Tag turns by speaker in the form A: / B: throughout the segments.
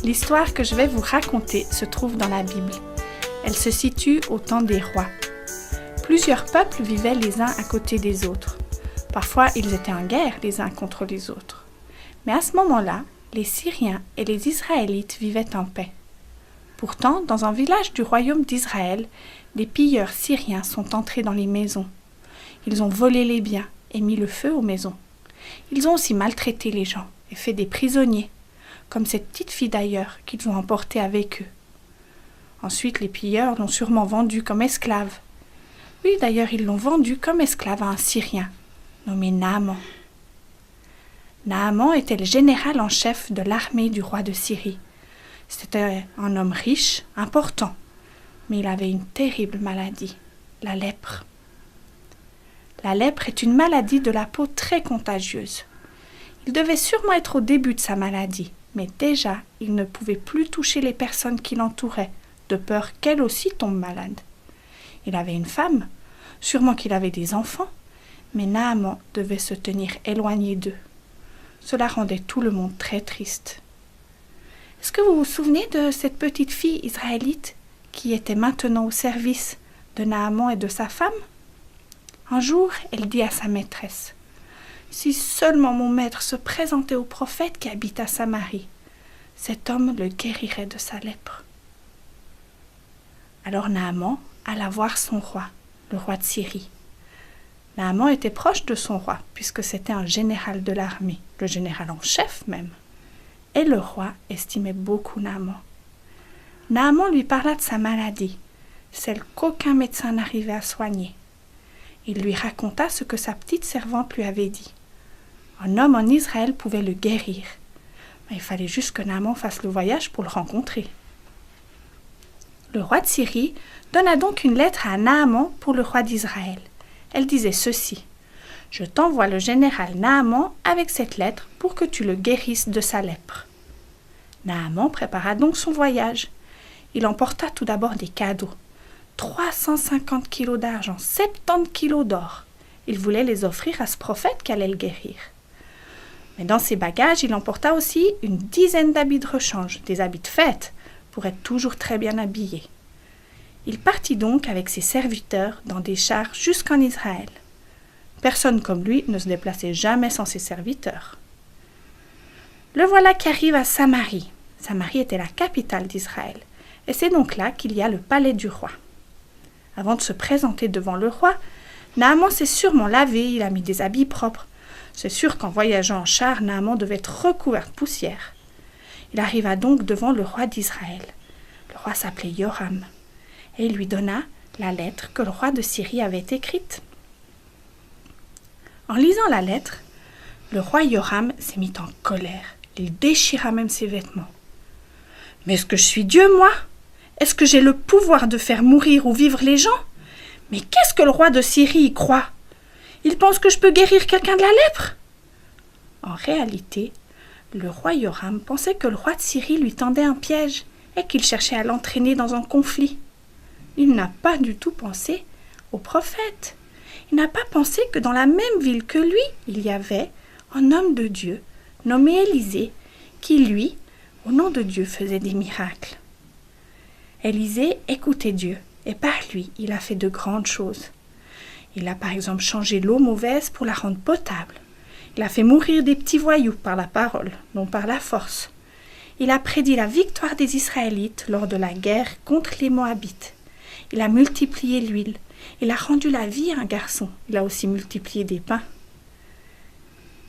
A: L'histoire que je vais vous raconter se trouve dans la Bible. Elle se situe au temps des rois. Plusieurs peuples vivaient les uns à côté des autres. Parfois, ils étaient en guerre les uns contre les autres. Mais à ce moment-là, les Syriens et les Israélites vivaient en paix. Pourtant, dans un village du royaume d'Israël, des pilleurs syriens sont entrés dans les maisons. Ils ont volé les biens et mis le feu aux maisons. Ils ont aussi maltraité les gens et fait des prisonniers, comme cette petite fille d'ailleurs qu'ils ont emportée avec eux. Ensuite, les pilleurs l'ont sûrement vendue comme esclave. Oui, d'ailleurs, ils l'ont vendue comme esclave à un Syrien, nommé Naaman. Naaman était le général en chef de l'armée du roi de Syrie. C'était un homme riche, important, mais il avait une terrible maladie, la lèpre. La lèpre est une maladie de la peau très contagieuse. Il devait sûrement être au début de sa maladie, mais déjà, il ne pouvait plus toucher les personnes qui l'entouraient, de peur qu'elles aussi tombent malades. Il avait une femme, sûrement qu'il avait des enfants, mais Naaman devait se tenir éloigné d'eux. Cela rendait tout le monde très triste. Est-ce que vous vous souvenez de cette petite fille israélite qui était maintenant au service de Naaman et de sa femme? Un jour, elle dit à sa maîtresse: « Si seulement mon maître se présentait au prophète qui habite à Samarie, cet homme le guérirait de sa lèpre. » Alors Naaman alla voir son roi, le roi de Syrie. Naaman était proche de son roi, puisque c'était un général de l'armée, le général en chef même. Et le roi estimait beaucoup Naaman. Naaman lui parla de sa maladie, celle qu'aucun médecin n'arrivait à soigner. Il lui raconta ce que sa petite servante lui avait dit. Un homme en Israël pouvait le guérir, mais il fallait juste que Naaman fasse le voyage pour le rencontrer. Le roi de Syrie donna donc une lettre à Naaman pour le roi d'Israël. Elle disait ceci: « Je t'envoie le général Naaman avec cette lettre pour que tu le guérisses de sa lèpre. » Naaman prépara donc son voyage. Il emporta tout d'abord des cadeaux. 350 kilos d'argent, 70 kilos d'or. Il voulait les offrir à ce prophète qui allait le guérir. Mais dans ses bagages, il emporta aussi une dizaine d'habits de rechange, des habits de fête, pour être toujours très bien habillé. Il partit donc avec ses serviteurs dans des chars jusqu'en Israël. Personne comme lui ne se déplaçait jamais sans ses serviteurs. Le voilà qui arrive à Samarie. Samarie était la capitale d'Israël, et c'est donc là qu'il y a le palais du roi. Avant de se présenter devant le roi, Naaman s'est sûrement lavé, il a mis des habits propres. C'est sûr qu'en voyageant en char, Naaman devait être recouvert de poussière. Il arriva donc devant le roi d'Israël. Le roi s'appelait Yoram, et il lui donna la lettre que le roi de Syrie avait écrite. En lisant la lettre, le roi Yoram s'est mis en colère. Il déchira même ses vêtements. « Mais est-ce que je suis Dieu, moi ? Est-ce que j'ai le pouvoir de faire mourir ou vivre les gens ? Mais qu'est-ce que le roi de Syrie y croit ? Il pense que je peux guérir quelqu'un de la lèpre ?» En réalité, le roi Yoram pensait que le roi de Syrie lui tendait un piège et qu'il cherchait à l'entraîner dans un conflit. Il n'a pas du tout pensé au prophète. Il n'a pas pensé que dans la même ville que lui, il y avait un homme de Dieu nommé Élisée qui, lui, au nom de Dieu, faisait des miracles. Élisée écoutait Dieu et par lui, il a fait de grandes choses. Il a par exemple changé l'eau mauvaise pour la rendre potable. Il a fait mourir des petits voyous par la parole, non par la force. Il a prédit la victoire des Israélites lors de la guerre contre les Moabites. Il a multiplié l'huile. Il a rendu la vie à un garçon. Il a aussi multiplié des pains.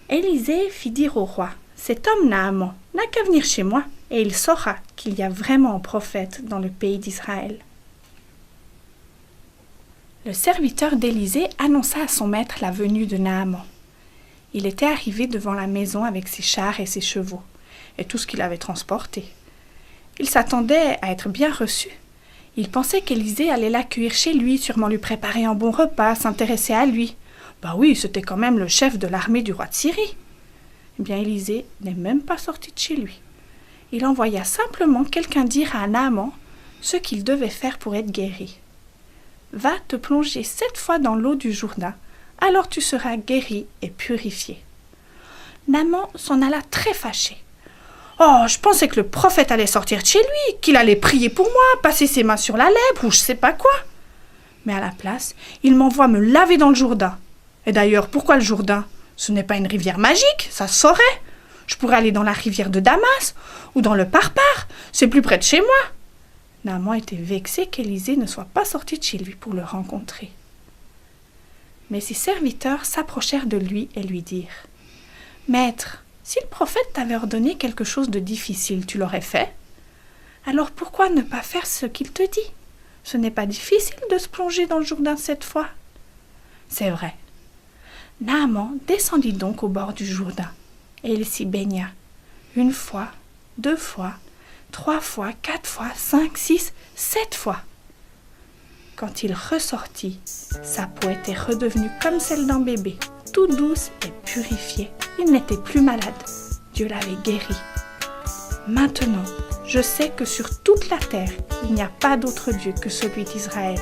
A: Élisée fit dire au roi: « Cet homme Naaman n'a qu'à venir chez moi, et il saura qu'il y a vraiment un prophète dans le pays d'Israël. » Le serviteur d'Élisée annonça à son maître la venue de Naaman. Il était arrivé devant la maison avec ses chars et ses chevaux, et tout ce qu'il avait transporté. Il s'attendait à être bien reçu. Il pensait qu'Élisée allait l'accueillir chez lui, sûrement lui préparer un bon repas, s'intéresser à lui. Bah oui, c'était quand même le chef de l'armée du roi de Syrie. Eh bien, Élisée n'est même pas sorti de chez lui. Il envoya simplement quelqu'un dire à Naaman ce qu'il devait faire pour être guéri. Va te plonger 7 fois dans l'eau du Jourdain, alors tu seras guéri et purifié. » Naaman s'en alla très fâché. « Oh, je pensais que le prophète allait sortir de chez lui, qu'il allait prier pour moi, passer ses mains sur la lèpre ou je sais pas quoi. Mais à la place, il m'envoie me laver dans le Jourdain. Et d'ailleurs, pourquoi le Jourdain ? Ce n'est pas une rivière magique, ça se saurait. Je pourrais aller dans la rivière de Damas ou dans le Parpar, c'est plus près de chez moi. » Naaman était vexé qu'Élisée ne soit pas sorti de chez lui pour le rencontrer. Mais ses serviteurs s'approchèrent de lui et lui dirent : « Maître, si le prophète t'avait ordonné quelque chose de difficile, tu l'aurais fait ? Alors pourquoi ne pas faire ce qu'il te dit ? Ce n'est pas difficile de se plonger dans le Jourdain 7 fois. » C'est vrai. Naaman descendit donc au bord du Jourdain, et il s'y baigna, 1 fois, 2 fois, 3 fois, 4 fois, 5, 6, 7 fois. Quand il ressortit, sa peau était redevenue comme celle d'un bébé, toute douce et purifiée. Il n'était plus malade. Dieu l'avait guéri. Maintenant, je sais que sur toute la terre, il n'y a pas d'autre Dieu que celui d'Israël.